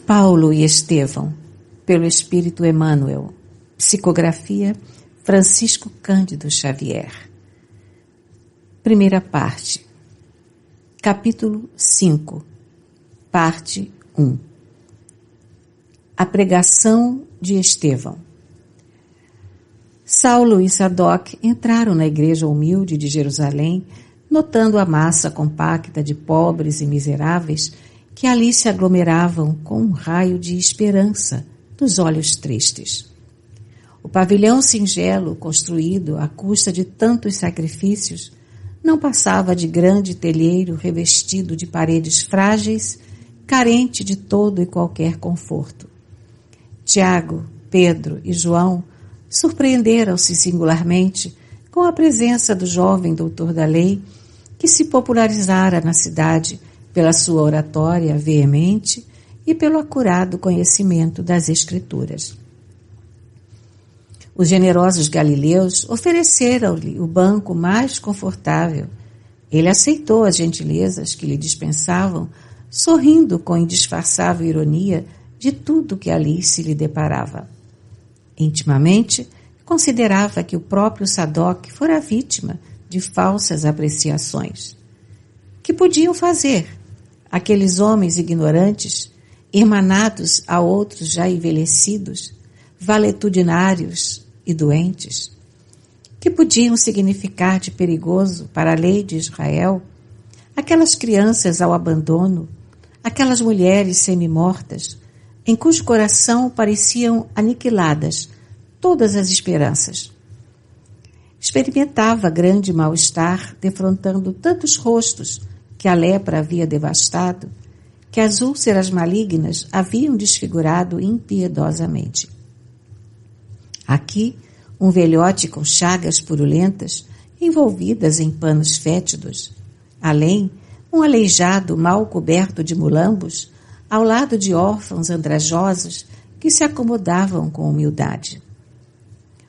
Paulo e Estevão, pelo Espírito Emmanuel. Psicografia Francisco Cândido Xavier. Primeira parte. Capítulo 5. Parte 1. A pregação de Estevão. Saulo e Sadoc entraram na igreja humilde de Jerusalém, notando a massa compacta de pobres e miseráveis que ali se aglomeravam com um raio de esperança nos olhos tristes. O pavilhão singelo, construído à custa de tantos sacrifícios, não passava de grande telheiro revestido de paredes frágeis, carente de todo e qualquer conforto. Tiago, Pedro e João surpreenderam-se singularmente com a presença do jovem doutor da lei, que se popularizara na cidade pela sua oratória veemente e pelo acurado conhecimento das Escrituras. Os generosos galileus ofereceram-lhe o banco mais confortável. Ele aceitou as gentilezas que lhe dispensavam, sorrindo com indisfarçável ironia de tudo que ali se lhe deparava. Intimamente, considerava que o próprio Sadoc fora vítima de falsas apreciações. Que podiam fazer aqueles homens ignorantes, irmanados a outros já envelhecidos, valetudinários e doentes? Que podiam significar de perigoso para a lei de Israel aquelas crianças ao abandono, aquelas mulheres semi-mortas, em cujo coração pareciam aniquiladas todas as esperanças? Experimentava grande mal-estar defrontando tantos rostos que a lepra havia devastado, que as úlceras malignas haviam desfigurado impiedosamente. Aqui, um velhote com chagas purulentas, envolvidas em panos fétidos. Além, um aleijado mal coberto de mulambos, ao lado de órfãos andrajosos que se acomodavam com humildade.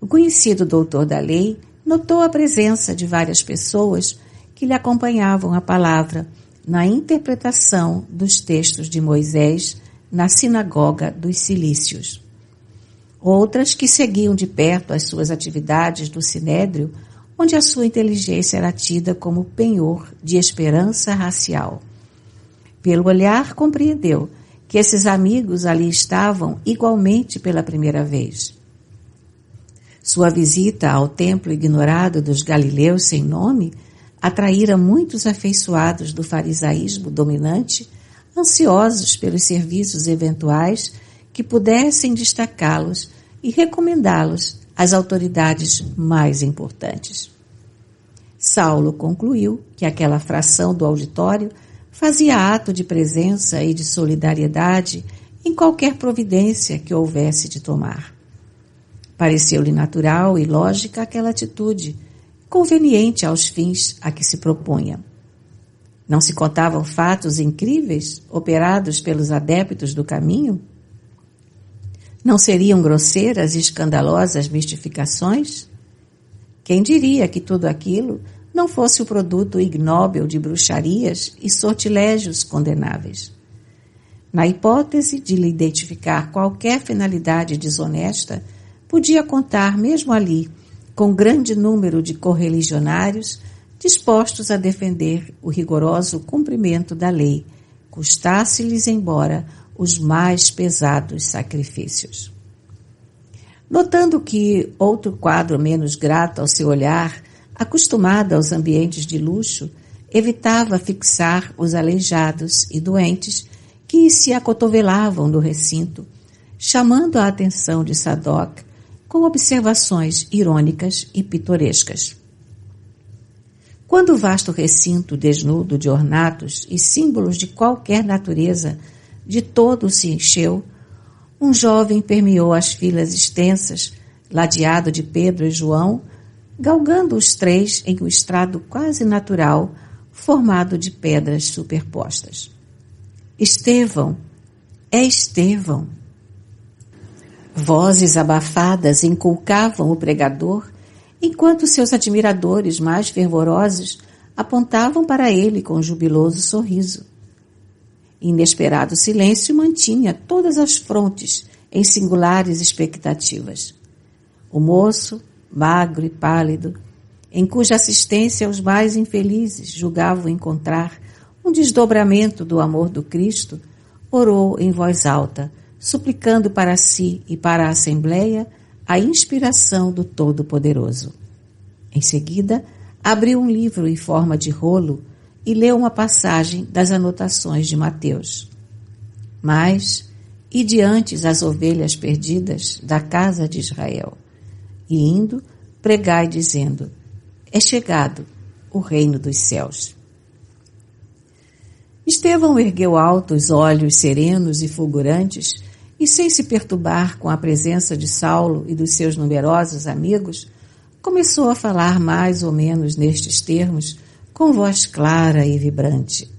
O conhecido doutor da lei notou a presença de várias pessoas que lhe acompanhavam a palavra na interpretação dos textos de Moisés na sinagoga dos Cilícios. Outras que seguiam de perto as suas atividades do Sinédrio, onde a sua inteligência era tida como penhor de esperança racial. Pelo olhar, compreendeu que esses amigos ali estavam igualmente pela primeira vez. Sua visita ao templo ignorado dos galileus sem nome atraíra muitos afeiçoados do farisaísmo dominante, ansiosos pelos serviços eventuais que pudessem destacá-los e recomendá-los às autoridades mais importantes. Saulo concluiu que aquela fração do auditório fazia ato de presença e de solidariedade em qualquer providência que houvesse de tomar. Pareceu-lhe natural e lógica aquela atitude, conveniente aos fins a que se propunha. Não se contavam fatos incríveis operados pelos adeptos do caminho? Não seriam grosseiras e escandalosas mistificações? Quem diria que tudo aquilo não fosse o produto ignóbil de bruxarias e sortilégios condenáveis? Na hipótese de lhe identificar qualquer finalidade desonesta, podia contar mesmo ali com grande número de correligionários dispostos a defender o rigoroso cumprimento da lei, custasse-lhes embora os mais pesados sacrifícios. Notando que outro quadro menos grato ao seu olhar, acostumado aos ambientes de luxo, evitava fixar os aleijados e doentes que se acotovelavam no recinto, chamando a atenção de Sadoc com observações irônicas e pitorescas. Quando o vasto recinto desnudo de ornatos e símbolos de qualquer natureza de todo se encheu, um jovem permeou as filas extensas, ladeado de Pedro e João, galgando os três em um estrado quase natural, formado de pedras superpostas. Estevão, é Estevão! Vozes abafadas inculcavam o pregador, enquanto seus admiradores mais fervorosos apontavam para ele com jubiloso sorriso. Inesperado silêncio mantinha todas as frontes em singulares expectativas. O moço, magro e pálido, em cuja assistência os mais infelizes julgavam encontrar um desdobramento do amor do Cristo, orou em voz alta, suplicando para si e para a Assembleia a inspiração do Todo-Poderoso. Em seguida, abriu um livro em forma de rolo e leu uma passagem das anotações de Mateus. Mas, e diante as ovelhas perdidas da casa de Israel, e indo, pregai dizendo, é chegado o reino dos céus. Estevão ergueu alto os olhos serenos e fulgurantes e, sem se perturbar com a presença de Saulo e dos seus numerosos amigos, começou a falar mais ou menos nestes termos, com voz clara e vibrante.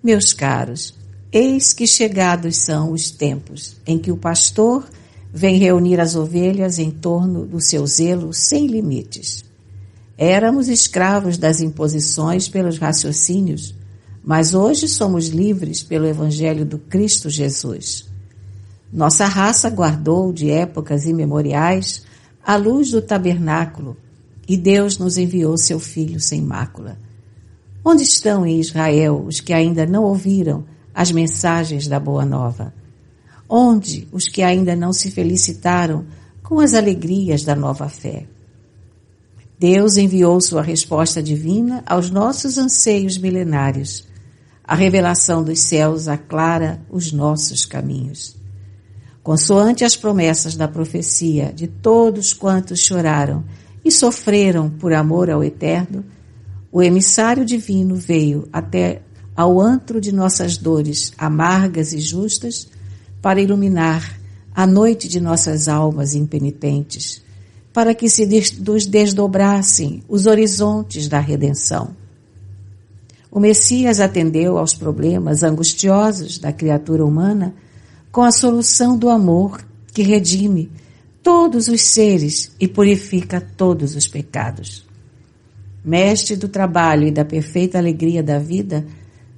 Meus caros, eis que chegados são os tempos em que o pastor vem reunir as ovelhas em torno do seu zelo sem limites. Éramos escravos das imposições pelos raciocínios, mas hoje somos livres pelo Evangelho do Cristo Jesus. Nossa raça guardou de épocas imemoriais a luz do tabernáculo e Deus nos enviou seu Filho sem mácula. Onde estão em Israel os que ainda não ouviram as mensagens da Boa Nova? Onde os que ainda não se felicitaram com as alegrias da nova fé? Deus enviou sua resposta divina aos nossos anseios milenários. A revelação dos céus aclara os nossos caminhos. Consoante as promessas da profecia de todos quantos choraram e sofreram por amor ao Eterno, o emissário divino veio até ao antro de nossas dores amargas e justas para iluminar a noite de nossas almas impenitentes, para que se desdobrassem os horizontes da redenção. O Messias atendeu aos problemas angustiosos da criatura humana com a solução do amor que redime todos os seres e purifica todos os pecados. Mestre do trabalho e da perfeita alegria da vida,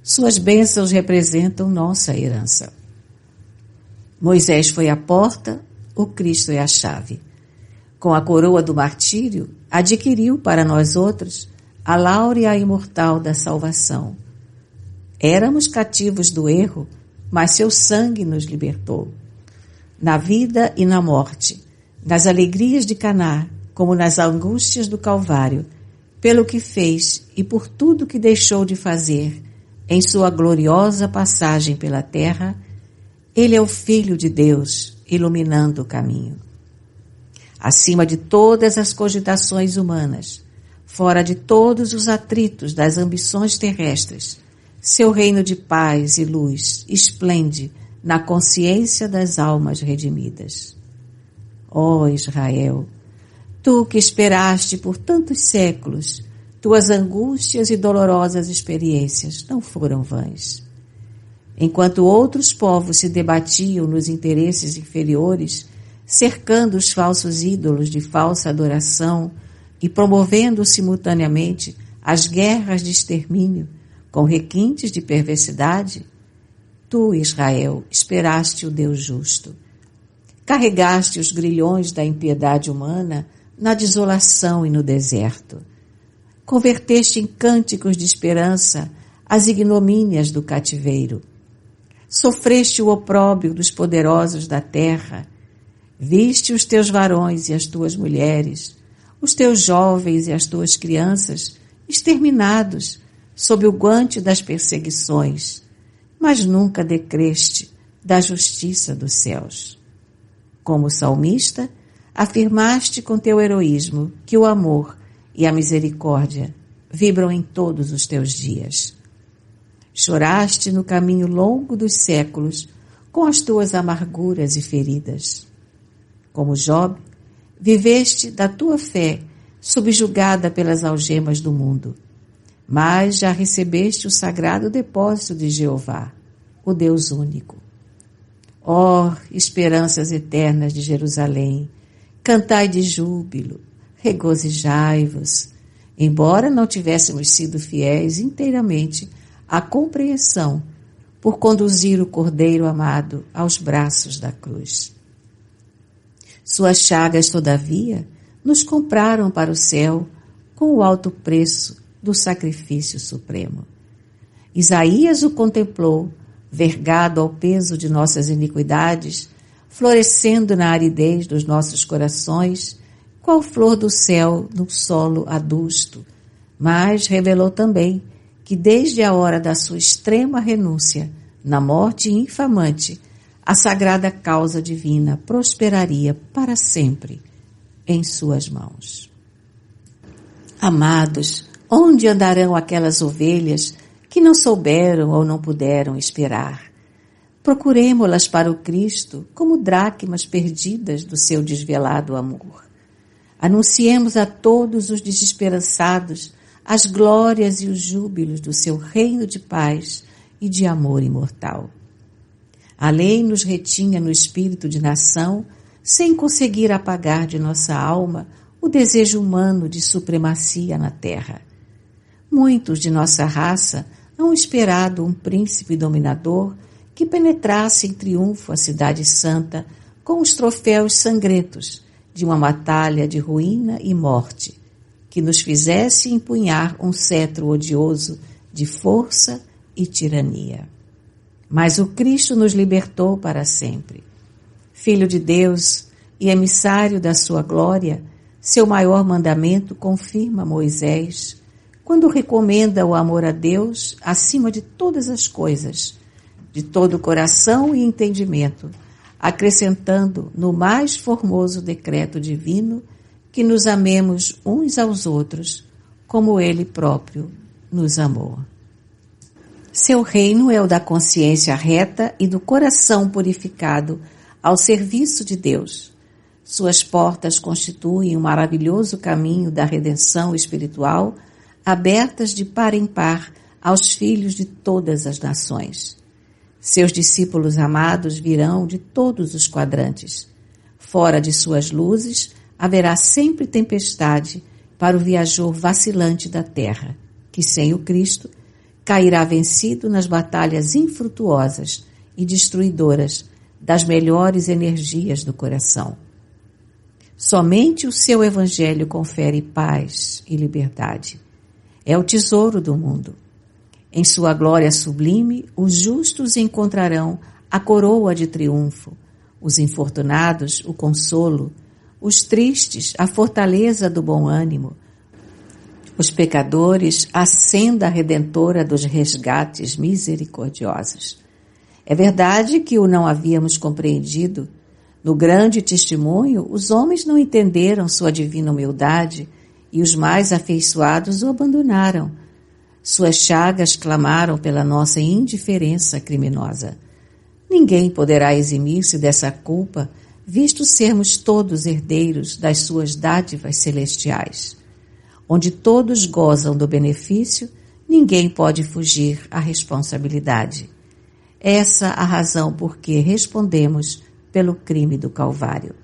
suas bênçãos representam nossa herança. Moisés foi a porta, o Cristo é a chave. Com a coroa do martírio, adquiriu para nós outros a láurea imortal da salvação. Éramos cativos do erro, mas seu sangue nos libertou. Na vida e na morte, nas alegrias de Caná, como nas angústias do Calvário, pelo que fez e por tudo que deixou de fazer em sua gloriosa passagem pela terra, ele é o Filho de Deus, iluminando o caminho. Acima de todas as cogitações humanas, fora de todos os atritos das ambições terrestres, seu reino de paz e luz esplende na consciência das almas redimidas. Ó Israel, tu que esperaste por tantos séculos, tuas angústias e dolorosas experiências não foram vãs. Enquanto outros povos se debatiam nos interesses inferiores, cercando os falsos ídolos de falsa adoração e promovendo simultaneamente as guerras de extermínio com requintes de perversidade, tu, Israel, esperaste o Deus justo. Carregaste os grilhões da impiedade humana na desolação e no deserto. Converteste em cânticos de esperança as ignomínias do cativeiro. Sofreste o opróbrio dos poderosos da terra. Viste os teus varões e as tuas mulheres, os teus jovens e as tuas crianças exterminados sob o guante das perseguições, mas nunca decreste da justiça dos céus. Como salmista, afirmaste com teu heroísmo que o amor e a misericórdia vibram em todos os teus dias. Choraste no caminho longo dos séculos com as tuas amarguras e feridas. Como Job, viveste da tua fé subjugada pelas algemas do mundo, mas já recebeste o sagrado depósito de Jeová, o Deus único. Ó esperanças eternas de Jerusalém, cantai de júbilo, regozijai-vos, embora não tivéssemos sido fiéis inteiramente à compreensão por conduzir o Cordeiro amado aos braços da cruz. Suas chagas, todavia, nos compraram para o céu com o alto preço do sacrifício supremo. Isaías o contemplou, vergado ao peso de nossas iniquidades, florescendo na aridez dos nossos corações, qual flor do céu no solo adusto, mas revelou também que desde a hora da sua extrema renúncia, na morte infamante, a sagrada causa divina prosperaria para sempre em suas mãos. Amados, onde andarão aquelas ovelhas que não souberam ou não puderam esperar? Procuremo-las para o Cristo como dracmas perdidas do seu desvelado amor. Anunciemos a todos os desesperançados as glórias e os júbilos do seu reino de paz e de amor imortal. A lei nos retinha no espírito de nação, sem conseguir apagar de nossa alma o desejo humano de supremacia na terra. Muitos de nossa raça hão esperado um príncipe dominador que penetrasse em triunfo a cidade santa com os troféus sangrentos de uma batalha de ruína e morte, que nos fizesse empunhar um cetro odioso de força e tirania. Mas o Cristo nos libertou para sempre. Filho de Deus e emissário da sua glória, seu maior mandamento confirma Moisés, quando recomenda o amor a Deus acima de todas as coisas, de todo o coração e entendimento, acrescentando no mais formoso decreto divino que nos amemos uns aos outros, como Ele próprio nos amou. Seu reino é o da consciência reta e do coração purificado ao serviço de Deus. Suas portas constituem um maravilhoso caminho da redenção espiritual, abertas de par em par aos filhos de todas as nações. Seus discípulos amados virão de todos os quadrantes. Fora de suas luzes, haverá sempre tempestade para o viajor vacilante da terra, que sem o Cristo cairá vencido nas batalhas infrutuosas e destruidoras das melhores energias do coração. Somente o seu evangelho confere paz e liberdade. É o tesouro do mundo. Em sua glória sublime, os justos encontrarão a coroa de triunfo, os infortunados o consolo, os tristes a fortaleza do bom ânimo, os pecadores a senda redentora dos resgates misericordiosos. É verdade que o não havíamos compreendido. No grande testemunho, os homens não entenderam sua divina humildade e os mais afeiçoados o abandonaram. Suas chagas clamaram pela nossa indiferença criminosa. Ninguém poderá eximir-se dessa culpa, visto sermos todos herdeiros das suas dádivas celestiais. Onde todos gozam do benefício, ninguém pode fugir à responsabilidade. Essa a razão por que respondemos pelo crime do Calvário.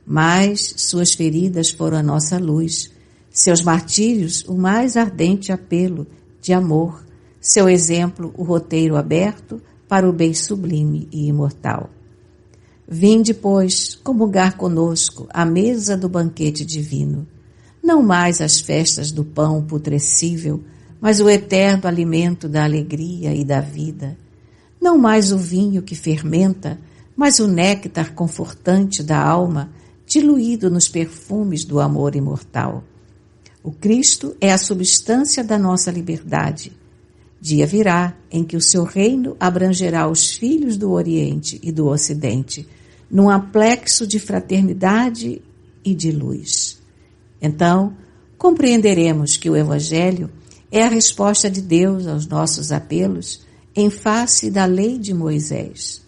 Mas suas feridas foram a nossa luz, seus martírios o mais ardente apelo de amor, seu exemplo o roteiro aberto para o bem sublime e imortal. Vinde, pois, comungar conosco à mesa do banquete divino, não mais as festas do pão putrescível, mas o eterno alimento da alegria e da vida, não mais o vinho que fermenta, mas o néctar confortante da alma, diluído nos perfumes do amor imortal. O Cristo é a substância da nossa liberdade. Dia virá em que o seu reino abrangerá os filhos do Oriente e do Ocidente, num amplexo de fraternidade e de luz. Então, compreenderemos que o Evangelho é a resposta de Deus aos nossos apelos em face da lei de Moisés.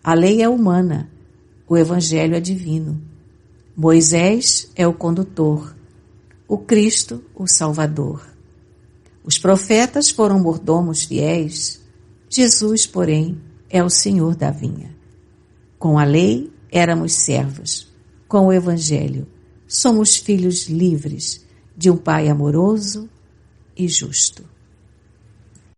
A lei é humana, o Evangelho é divino. Moisés é o condutor, o Cristo o Salvador. Os profetas foram mordomos fiéis, Jesus, porém, é o Senhor da vinha. Com a lei éramos servos, com o Evangelho somos filhos livres de um Pai amoroso e justo.